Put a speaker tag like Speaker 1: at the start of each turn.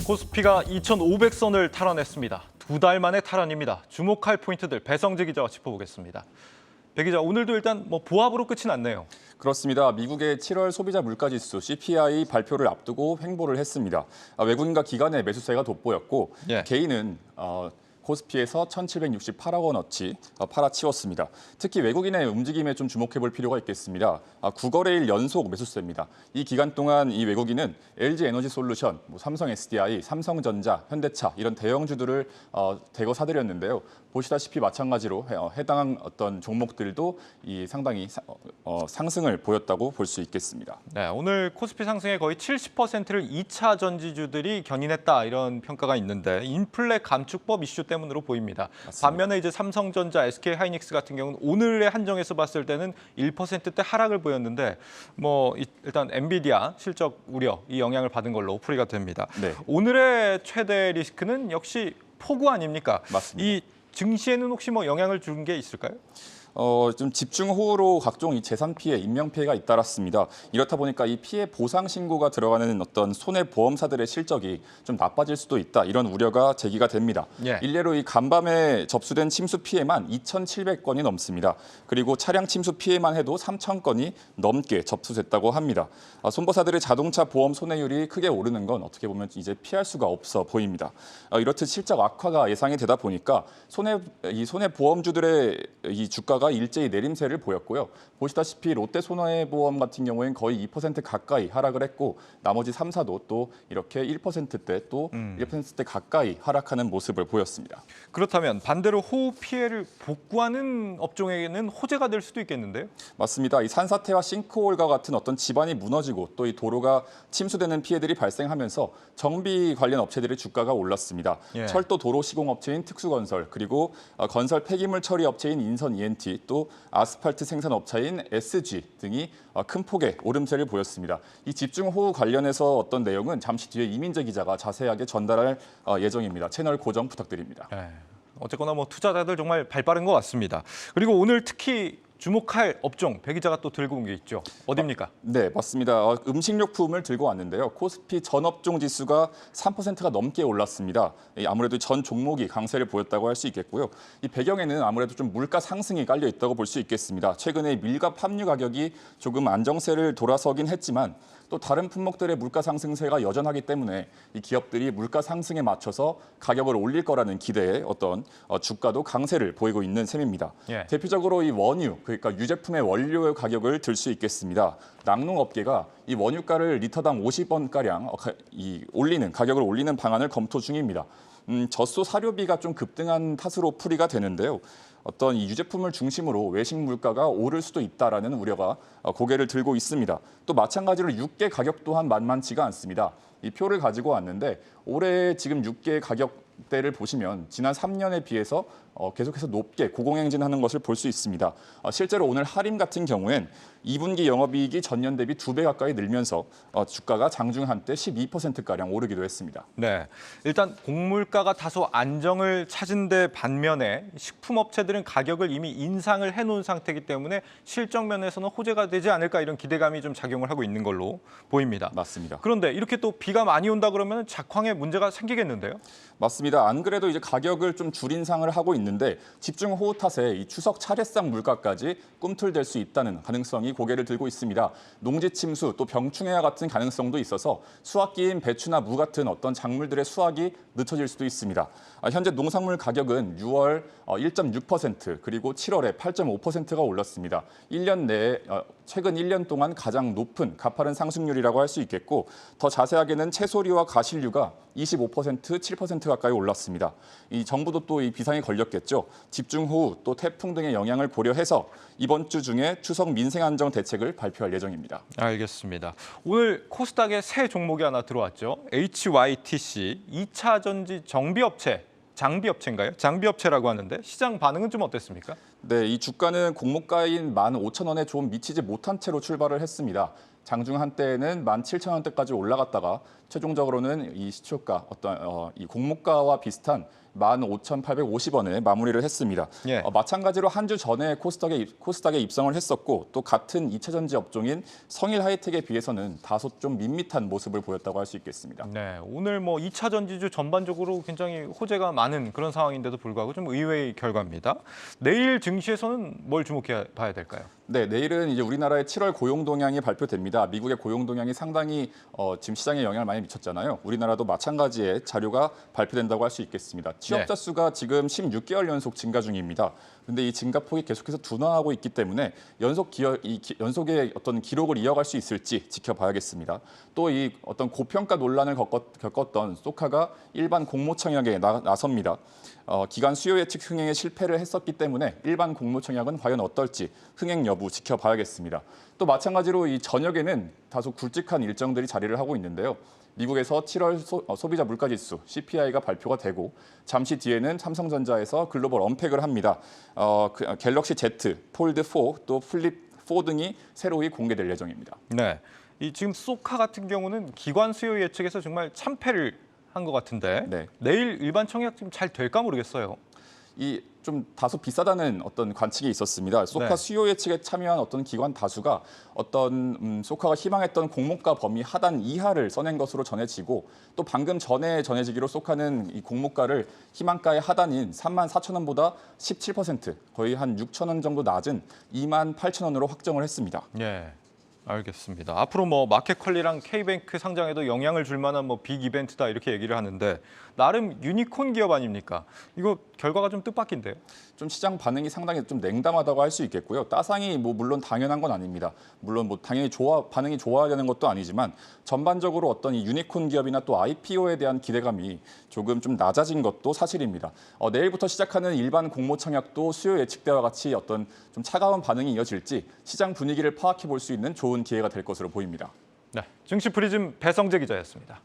Speaker 1: 코스피가 2,500선을 탈환했습니다. 2달 만의 탈환입니다. 주목할 포인트들 배성재 기자와 짚어보겠습니다. 배 기자, 오늘도 일단 보합으로 끝이 났네요.
Speaker 2: 그렇습니다. 미국의 7월 소비자 물가지수 CPI 발표를 앞두고 횡보를 했습니다. 외국인과 기관의 매수세가 돋보였고 개인은 코스피에서 1,768억 원어치 팔아치웠습니다. 특히 외국인의 움직임에 좀 주목해볼 필요가 있겠습니다. 9거래일 연속 매수세입니다. 이 기간 동안 이 외국인은 LG에너지솔루션, 삼성 SDI, 삼성전자, 현대차 이런 대형주들을 대거 사들였는데요. 보시다시피 마찬가지로 해당 어떤 종목들도 상당히 상승을 보였다고 볼 수 있겠습니다.
Speaker 1: 네, 오늘 코스피 상승의 거의 70%를 2차 전지주들이 견인했다 이런 평가가 있는데 인플레 감축법 이슈 때문으로 보입니다.
Speaker 2: 맞습니다.
Speaker 1: 반면에 이제 삼성전자, SK하이닉스 같은 경우는 오늘의 한정에서 봤을 때는 1%대 하락을 보였는데 일단 엔비디아 실적 우려 이 영향을 받은 걸로 풀이가 됩니다.
Speaker 2: 네.
Speaker 1: 오늘의 최대 리스크는 역시 폭우 아닙니까?
Speaker 2: 맞습니다.
Speaker 1: 이 증시에는 혹시 영향을 준 게 있을까요?
Speaker 2: 좀 집중호우로 각종 이 재산 피해, 인명 피해가 잇따랐습니다. 이렇다 보니까 이 피해 보상 신고가 들어가는 어떤 손해보험사들의 실적이 좀 나빠질 수도 있다. 이런 우려가 제기가 됩니다. 일례로 이 간밤에 접수된 침수 피해만 2,700건이 넘습니다. 그리고 차량 침수 피해만 해도 3,000건이 넘게 접수됐다고 합니다. 손보사들의 자동차 보험 손해율이 크게 오르는 건 어떻게 보면 이제 피할 수가 없어 보입니다. 이렇듯 실적 악화가 예상이 되다 보니까 손해보험주들의 이 주가가 일제히 내림세를 보였고요. 보시다시피 롯데손해보험 같은 경우에는 거의 2% 가까이 하락을 했고 나머지 3사도 또 이렇게 1%대 또 1%대 가까이 하락하는 모습을 보였습니다.
Speaker 1: 그렇다면 반대로 호우 피해를 복구하는 업종에게는 호재가 될 수도 있겠는데요?
Speaker 2: 맞습니다. 이 산사태와 싱크홀과 같은 어떤 지반이 무너지고 또 이 도로가 침수되는 피해들이 발생하면서 정비 관련 업체들의 주가가 올랐습니다. 철도 도로 시공업체인 특수건설 그리고 건설 폐기물 처리 업체인 인선 ENT 또 아스팔트 생산업체인 SG 등이 큰 폭의 오름세를 보였습니다. 이 집중호우 관련해서 어떤 내용은 잠시 뒤에 이민재 기자가 자세하게 전달할 예정입니다. 채널 고정 부탁드립니다.
Speaker 1: 어쨌거나 투자자들 정말 발빠른 것 같습니다. 그리고 오늘 특히 주목할 업종, 배 기자가 또 들고 온 게 있죠. 어디입니까?
Speaker 2: 네, 맞습니다. 음식료품을 들고 왔는데요. 코스피 전 업종 지수가 3%가 넘게 올랐습니다. 아무래도 전 종목이 강세를 보였다고 할 수 있겠고요. 이 배경에는 아무래도 좀 물가 상승이 깔려 있다고 볼 수 있겠습니다. 최근에 밀과 팜유 가격이 조금 안정세를 돌아서긴 했지만 또 다른 품목들의 물가 상승세가 여전하기 때문에 이 기업들이 물가 상승에 맞춰서 가격을 올릴 거라는 기대에 어떤 주가도 강세를 보이고 있는 셈입니다. 대표적으로 이 원유, 그러니까 유제품의 원료 가격을 들 수 있겠습니다. 낙농업계가 이 원유가를 리터당 50원가량 올리는 가격을 올리는 방안을 검토 중입니다. 젖소 사료비가 좀 급등한 탓으로 풀이가 되는데요. 어떤 이 유제품을 중심으로 외식 물가가 오를 수도 있다라는 우려가 고개를 들고 있습니다. 또 마찬가지로 육개 가격 또한 만만치가 않습니다. 이 표를 가지고 왔는데 올해 지금 육개 가격대를 보시면 지난 3년에 비해서 계속해서 높게 고공행진하는 것을 볼 수 있습니다. 실제로 오늘 할인 같은 경우엔 2분기 영업이익이 전년 대비 2배 가까이 늘면서 주가가 장중 한때 12%가량 오르기도 했습니다.
Speaker 1: 네, 일단 곡물가가 다소 안정을 찾은 데 반면에 식품업체들은 가격을 이미 인상을 해놓은 상태이기 때문에 실적 면에서는 호재가 되지 않을까 이런 기대감이 좀 작용을 하고 있는 걸로 보입니다.
Speaker 2: 맞습니다.
Speaker 1: 그런데 이렇게 또 비가 많이 온다 그러면 작황에 문제가 생기겠는데요?
Speaker 2: 맞습니다. 안 그래도 이제 가격을 좀 줄인상을 하고 있는데 집중호우 탓에 이 추석 차례상 물가까지 꿈틀댈 수 있다는 가능성이 고개를 들고 있습니다. 농지 침수 또 병충해와 같은 가능성도 있어서 수확기인 배추나 무 같은 어떤 작물들의 수확이 늦춰질 수도 있습니다. 현재 농산물 가격은 6월 1.6% 그리고 7월에 8.5%가 올랐습니다. 최근 1년 동안 가장 높은 가파른 상승률이라고 할 수 있겠고 더 자세하게는 채소류와 가실류가 25%, 7% 가까이 올랐습니다. 이 정부도 또 이 비상이 걸렸겠죠. 집중호우 또 태풍 등의 영향을 고려해서 이번 주 중에 추석 민생안정 대책을 발표할 예정입니다.
Speaker 1: 알겠습니다. 오늘 코스닥에 새 종목이 하나 들어왔죠. HYTC 2차 전지 정비업체. 장비업체인가요? 장비업체라고 하는데 시장 반응은 좀 어땠습니까?
Speaker 2: 네, 이 주가는 공모가인 15,000원에 좀 미치지 못한 채로 출발을 했습니다. 장중 한때에는 17,000원대까지 올라갔다가 최종적으로는 이 시초가 이 공모가와 비슷한 15,850원에 마무리를 했습니다.
Speaker 1: 예.
Speaker 2: 마찬가지로 한 주 전에 코스닥에 입성을 했었고 또 같은 2차 전지 업종인 성일 하이텍에 비해서는 다소 좀 밋밋한 모습을 보였다고 할 수 있겠습니다.
Speaker 1: 네, 오늘 뭐 2차 전지주 전반적으로 굉장히 호재가 많은 그런 상황인데도 불구하고 좀 의외의 결과입니다. 내일 증시에서는 뭘 주목해 봐야 될까요?
Speaker 2: 네, 내일은 이제 우리나라의 7월 고용 동향이 발표됩니다. 미국의 고용 동향이 상당히 지금 시장에 영향을 많이 미쳤잖아요. 우리나라도 마찬가지의 자료가 발표된다고 할 수 있겠습니다. 취업자 수가 지금 16개월 연속 증가 중입니다. 그런데 이 증가폭이 계속해서 둔화하고 있기 때문에 연속의 어떤 기록을 이어갈 수 있을지 지켜봐야겠습니다. 또 이 어떤 고평가 논란을 겪었던 소카가 일반 공모 청약에 나섭니다. 기관 수요 예측 흥행에 실패를 했었기 때문에 일반 공모 청약은 과연 어떨지 흥행 여부 지켜봐야겠습니다. 또 마찬가지로 이 저녁에는 다소 굵직한 일정들이 자리를 하고 있는데요. 미국에서 7월 소비자 물가지수 CPI가 발표가 되고 잠시 뒤에는 삼성전자에서 글로벌 언팩을 합니다. 갤럭시 Z, 폴드 4, 또 플립 4 등이 새로이 공개될 예정입니다.
Speaker 1: 네, 이 지금 소카 같은 경우는 기관 수요 예측에서 정말 참패를 한 것 같은데
Speaker 2: 네.
Speaker 1: 내일 일반 청약 좀 잘 될까 모르겠어요.
Speaker 2: 이 좀 다소 비싸다는 어떤 관측이 있었습니다. 소카
Speaker 1: 네.
Speaker 2: 수요 예측에 참여한 어떤 기관 다수가 어떤 소카가 희망했던 공모가 범위 하단 이하를 써낸 것으로 전해지고 또 방금 전에 전해지기로 소카는 이 공모가를 희망가의 하단인 34,000원보다 17% 거의 한 6,000원 정도 낮은 28,000원으로 확정을 했습니다.
Speaker 1: 예. 알겠습니다. 앞으로 뭐 마켓컬리랑 K뱅크 상장에도 영향을 줄 만한 뭐 빅 이벤트다 이렇게 얘기를 하는데 나름 유니콘 기업 아닙니까? 이거 결과가 좀 뜻밖인데요.
Speaker 2: 좀 시장 반응이 상당히 좀 냉담하다고 할 수 있겠고요. 따상이 뭐 물론 당연한 건 아닙니다. 물론 뭐 당연히 반응이 좋아야 되는 것도 아니지만 전반적으로 어떤 이 유니콘 기업이나 또 IPO에 대한 기대감이 조금 좀 낮아진 것도 사실입니다. 내일부터 시작하는 일반 공모 청약도 수요 예측 때와 같이 어떤 좀 차가운 반응이 이어질지 시장 분위기를 파악해 볼 수 있는 좋은 기회가 될 것으로 보입니다.
Speaker 1: 네, 증시 프리즘 배성재 기자였습니다.